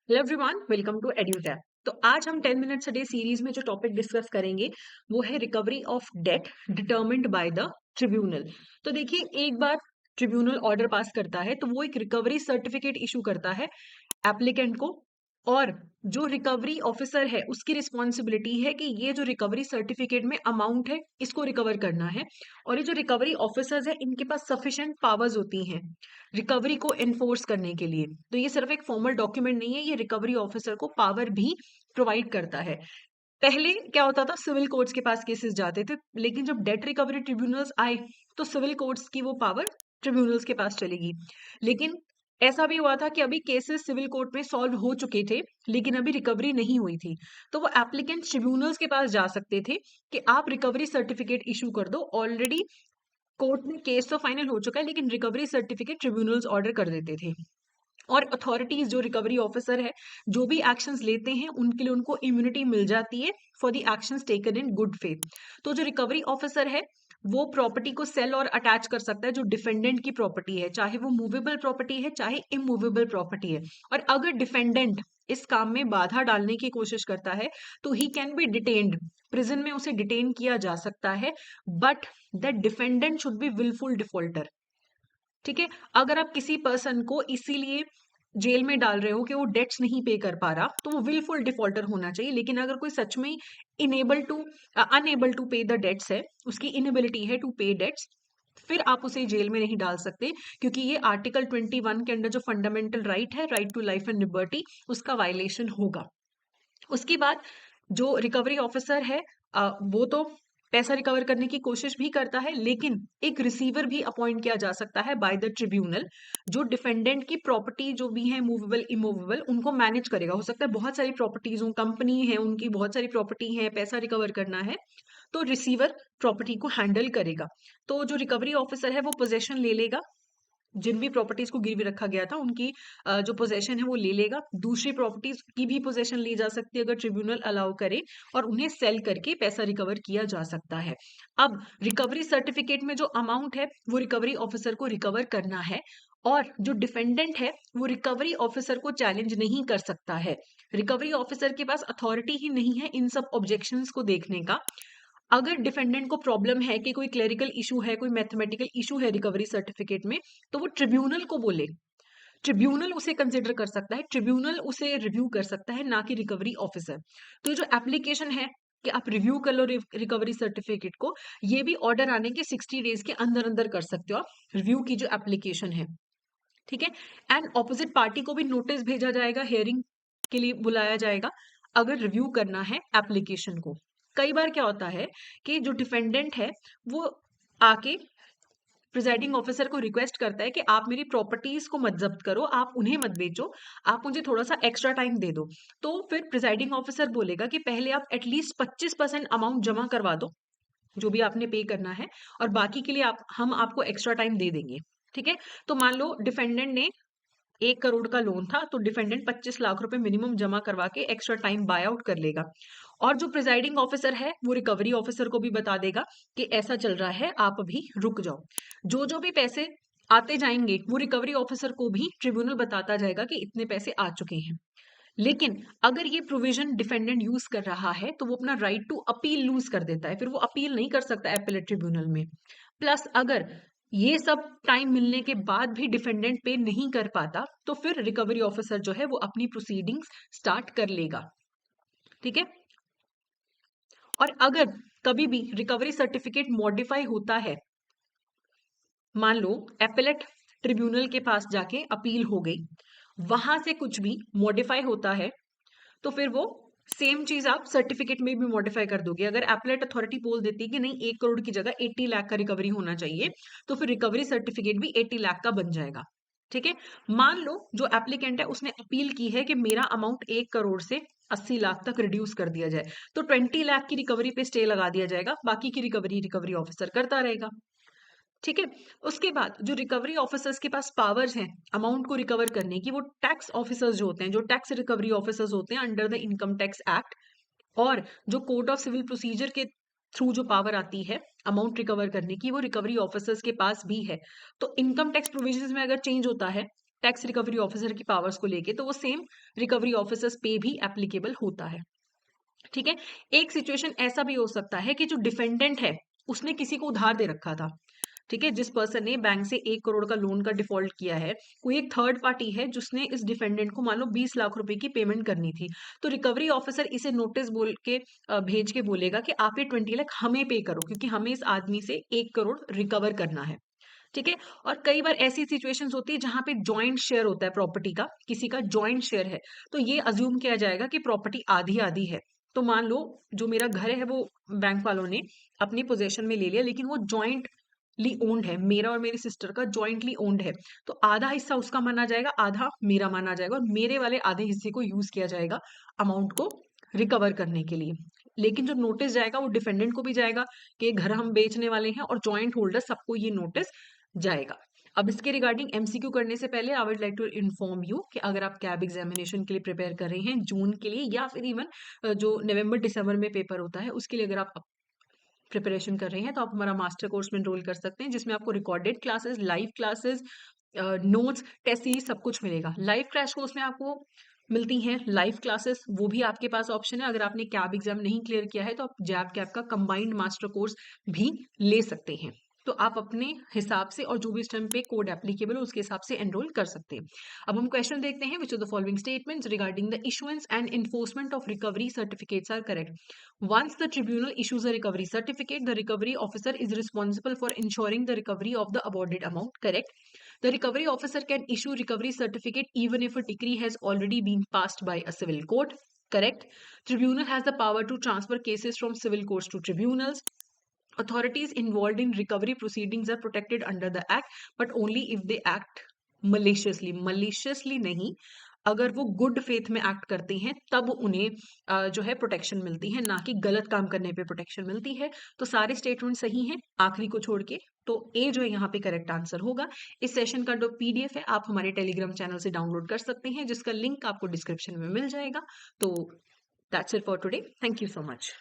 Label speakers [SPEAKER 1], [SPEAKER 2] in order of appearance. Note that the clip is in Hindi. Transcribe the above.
[SPEAKER 1] Hello everyone, welcome to EduTap. तो आज हम 10 मिनट्स अ डे सीरीज में जो टॉपिक डिस्कस करेंगे वो है recovery of debt determined by the tribunal. तो देखिए, एक बार ट्रिब्यूनल ऑर्डर पास करता है तो वो एक रिकवरी सर्टिफिकेट इशू करता है एप्लीकेंट को। और जो रिकवरी ऑफिसर है उसकी रिस्पॉन्सिबिलिटी है कि ये जो रिकवरी सर्टिफिकेट में अमाउंट है इसको रिकवर करना है। और ये जो रिकवरी ऑफिसर्स है इनके पास सफिशिएंट पावर्स होती हैं रिकवरी को एनफोर्स करने के लिए। तो ये सिर्फ एक फॉर्मल डॉक्यूमेंट नहीं है, ये रिकवरी ऑफिसर को पावर भी प्रोवाइड करता है। पहले क्या होता था, सिविल कोर्ट्स के पास केसेस जाते थे, लेकिन जब डेट रिकवरी ट्रिब्यूनल्स आए तो सिविल कोर्ट्स की वो पावर ट्रिब्यूनल्स के पास चलेगी। लेकिन ऐसा भी हुआ था कि अभी केसेस सिविल कोर्ट में सॉल्व हो चुके थे लेकिन अभी रिकवरी नहीं हुई थी, तो वो एप्लीकेंट ट्रिब्यूनल्स के पास जा सकते थे कि आप रिकवरी सर्टिफिकेट इशू कर दो। ऑलरेडी कोर्ट में केस तो फाइनल हो चुका है लेकिन रिकवरी सर्टिफिकेट ट्रिब्यूनल्स ऑर्डर कर देते थे। और अथॉरिटीज जो रिकवरी ऑफिसर है जो भी एक्शंस लेते हैं उनके लिए उनको इम्यूनिटी मिल जाती है for the actions taken in good faith. तो जो रिकवरी ऑफिसर है वो प्रॉपर्टी को सेल और अटैच कर सकता है जो डिफेंडेंट की प्रॉपर्टी है, चाहे वो मूवेबल प्रॉपर्टी है चाहे इमूवेबल प्रॉपर्टी है। और अगर डिफेंडेंट इस काम में बाधा डालने की कोशिश करता है तो he can be detained, prison में उसे डिटेन किया जा सकता है। But that defendant should be wilful defaulter. ठीक है, अगर आप किसी पर्सन को इसीलिए जेल में डाल रहे हो कि वो डेट्स नहीं पे कर पा रहा तो वो विलफुल डिफॉल्टर होना चाहिए। लेकिन अगर कोई सच में इनेबल टू अनएबल टू पे द डेट्स है, उसकी इनएबिलिटी है टू पे डेट्स, फिर आप उसे जेल में नहीं डाल सकते, क्योंकि ये आर्टिकल 21 के अंडर जो फंडामेंटल राइट है, right to life and liberty, उसका वायलेशन होगा। उसके बाद जो रिकवरी ऑफिसर है वो तो पैसा रिकवर करने की कोशिश भी करता है, लेकिन एक रिसीवर भी अपॉइंट किया जा सकता है बाय द ट्रिब्यूनल जो डिफेंडेंट की प्रॉपर्टी जो भी है मूवेबल इमूवेबल उनको मैनेज करेगा। हो सकता है बहुत सारी प्रॉपर्टीज हो, कंपनी है उनकी बहुत सारी प्रॉपर्टी है, पैसा रिकवर करना है तो रिसीवर प्रॉपर्टी को हैंडल करेगा। तो जो रिकवरी ऑफिसर है वो पोजेशन ले लेगा, जिन भी प्रॉपर्टीज को गिरवी रखा गया था उनकी जो पोजेशन है वो ले लेगा। दूसरी प्रॉपर्टीज की भी पोजेशन ली जा सकती है अगर ट्रिब्यूनल अलाउ करे, और उन्हें सेल करके पैसा रिकवर किया जा सकता है। अब रिकवरी सर्टिफिकेट में जो अमाउंट है वो रिकवरी ऑफिसर को रिकवर करना है, और जो डिफेंडेंट है वो रिकवरी ऑफिसर को चैलेंज नहीं कर सकता है। रिकवरी ऑफिसर के पास अथॉरिटी ही नहीं है इन सब ऑब्जेक्शंस को देखने का। अगर डिफेंडेंट को प्रॉब्लम है कि कोई क्लेरिकल इशू है, कोई मैथमेटिकल इशू है रिकवरी सर्टिफिकेट में, तो वो ट्रिब्यूनल को बोले, ट्रिब्यूनल उसे कंसिडर कर सकता है, ट्रिब्यूनल उसे रिव्यू कर सकता है, ना कि रिकवरी ऑफिसर। तो ये जो एप्लीकेशन है कि आप रिव्यू कर लो रिकवरी सर्टिफिकेट को, ये भी ऑर्डर आने के 60 डेज के अंदर अंदर कर सकते हो आप रिव्यू की जो एप्लीकेशन है। ठीक है, एंड ऑपोजिट पार्टी को भी नोटिस भेजा जाएगा, हियरिंग के लिए बुलाया जाएगा अगर रिव्यू करना है एप्लीकेशन को। कई बार क्या होता है कि जो डिफेंडेंट है वो आके प्रिजाइडिंग ऑफिसर को रिक्वेस्ट करता है कि आप मेरी प्रॉपर्टीज को मत जब्त करो, आप उन्हें मत बेचो, आप मुझे थोड़ा सा एक्स्ट्रा टाइम दे दो। तो फिर प्रिजाइडिंग ऑफिसर बोलेगा कि पहले आप एटलीस्ट 25% अमाउंट जमा करवा दो जो भी आपने पे करना है, और बाकी के लिए हम आपको एक्स्ट्रा टाइम दे देंगे। ठीक है, तो मान लो डिफेंडेंट ने 1 करोड़ का लोन था तो डिफेंडेंट 25 लाख रुपए मिनिमम जमा करवा के एक्स्ट्रा टाइम बाय आउट कर लेगा। और जो प्रिजाइडिंग ऑफिसर है वो रिकवरी ऑफिसर को भी बता देगा कि ऐसा चल रहा है, आप अभी रुक जाओ। जो जो भी पैसे आते जाएंगे वो रिकवरी ऑफिसर को भी ट्रिब्यूनल बताता जाएगा कि इतने पैसे आ चुके हैं। लेकिन अगर ये प्रोविजन डिफेंडेंट यूज कर रहा है तो वो अपना राइट टू अपील लूज कर देता है, फिर वो अपील नहीं कर सकता एपेलेट ट्रिब्यूनल में। प्लस अगर ये सब टाइम मिलने के बाद भी डिफेंडेंट पे नहीं कर पाता तो फिर रिकवरी ऑफिसर जो है वो अपनी प्रोसीडिंग्स स्टार्ट कर लेगा। ठीक है, और अगर कभी भी रिकवरी सर्टिफिकेट मॉडिफाई होता है, मान लो एपेलेट ट्रिब्यूनल के पास जाके अपील हो गई, वहां से कुछ भी मॉडिफाई होता है तो फिर वो सेम चीज आप सर्टिफिकेट में भी मॉडिफाई कर दोगे। अगर एपलेट अथॉरिटी बोल देती है कि नहीं 1 करोड़ की जगह 80 लाख का रिकवरी होना चाहिए, तो फिर रिकवरी सर्टिफिकेट भी 80 लाख का बन जाएगा। ठीक है, मान लो जो एप्लीकेंट है उसने अपील की है कि मेरा अमाउंट 1 करोड़ से 80 लाख तक रिड्यूस कर दिया जाए, तो 20 लाख की रिकवरी पे स्टे लगा दिया जाएगा, बाकी की रिकवरी रिकवरी ऑफिसर करता रहेगा। ठीक है, उसके बाद जो रिकवरी ऑफिसर्स के पास पावर्स हैं अमाउंट को रिकवर करने की, वो टैक्स ऑफिसर्स जो होते हैं, जो टैक्स रिकवरी ऑफिसर्स होते हैं under the income tax act, और जो कोड ऑफ सिविल प्रोसीजर के थ्रू जो पावर आती है अमाउंट रिकवर करने की वो रिकवरी ऑफिसर्स के पास भी है। तो इनकम टैक्स प्रोविजंस में अगर चेंज होता है, टैक्स रिकवरी ऑफिसर की पावर्स को लेके, तो वो सेम रिकवरी ऑफिसर्स पे भी एप्लीकेबल होता है। ठीक है। एक सिचुएशन ऐसा भी हो सकता है कि जो डिफेंडेंट है उसने किसी को उधार दे रखा था। ठीक है, जिस पर्सन ने बैंक से 1 करोड़ का लोन का डिफॉल्ट किया है, कोई एक थर्ड पार्टी है जिसने इस डिफेंडेंट को मान लो 20 लाख रुपए की पेमेंट करनी थी, तो रिकवरी ऑफिसर इसे नोटिस बोल के भेज के बोलेगा कि आप ये 20 लाख हमें पे करो, क्योंकि हमें इस आदमी से 1 करोड़ रिकवर करना है। ठीक है। और कई बार ऐसी सिचुएशंस होती है जहां पे जॉइंट शेयर होता है प्रॉपर्टी का, किसी का जॉइंट शेयर है, तो ये अज्यूम किया जाएगा कि प्रॉपर्टी आधी आधी है। तो मान लो जो मेरा घर है वो बैंक वालों ने अपनी पोजेशन में ले लिया, लेकिन वो जॉइंटली ओन्ड है, मेरा और मेरी सिस्टर का जॉइंटली ओन्ड है। तो आधा हिस्सा उसका माना जाएगा, आधा मेरा माना जाएगा, और मेरे वाले आधे हिस्से को यूज किया जाएगा अमाउंट को रिकवर करने के लिए। लेकिन जो नोटिस जाएगा वो डिफेंडेंट को भी जाएगा कि घर हम बेचने वाले हैं, और जॉइंट होल्डर सबको ये नोटिस जाएगा। अब इसके रिगार्डिंग एमसीक्यू करने से पहले I would like to inform you कि अगर आप कैब एग्जामिनेशन के लिए प्रिपेयर कर रहे हैं जून के लिए, या फिर इवन जो नवंबर दिसंबर में पेपर होता है उसके लिए अगर आप प्रिपरेशन कर रहे हैं, तो आप हमारा मास्टर कोर्स में एनरोल कर सकते हैं, जिसमें आपको recorded classes, live classes, notes, test series सब कुछ मिलेगा। लाइव क्रैश कोर्स में आपको मिलती हैं लाइव क्लासेस, वो भी आपके पास ऑप्शन है। अगर आपने कैब एग्जाम नहीं क्लियर किया है तो आप जैब कैब का कंबाइंड मास्टर कोर्स भी ले सकते हैं। तो आप अपने हिसाब से और जो भी इस टाइम पे कोड एप्लीकेबल है उसके हिसाब से एनरोल कर सकते हैं। अब हम क्वेश्चन देखते हैं, which of the following statements regarding the issuance and enforcement of recovery certificates are correct. Once the tribunal issues a recovery certificate, the recovery officer is responsible for ensuring the recovery of the awarded amount. Correct. The recovery officer can issue recovery certificate even if a decree has already been passed by a civil court. Correct. Tribunal has the power to transfer cases from civil courts to tribunals. Authorities involved in recovery proceedings are protected under the act, but only if they act maliciously. Maliciously नहीं, अगर वो गुड फेथ में एक्ट करते हैं तब उन्हें जो है प्रोटेक्शन मिलती है, ना कि गलत काम करने पे प्रोटेक्शन मिलती है। तो सारे स्टेटमेंट सही हैं आखिरी को छोड़ के, तो ए जो है यहाँ पे करेक्ट आंसर होगा। इस सेशन का जो पीडीएफ है आप हमारे टेलीग्राम चैनल से डाउनलोड कर सकते हैं, जिसका लिंक आपको डिस्क्रिप्शन में मिल जाएगा। तो that's it for today, thank you so much.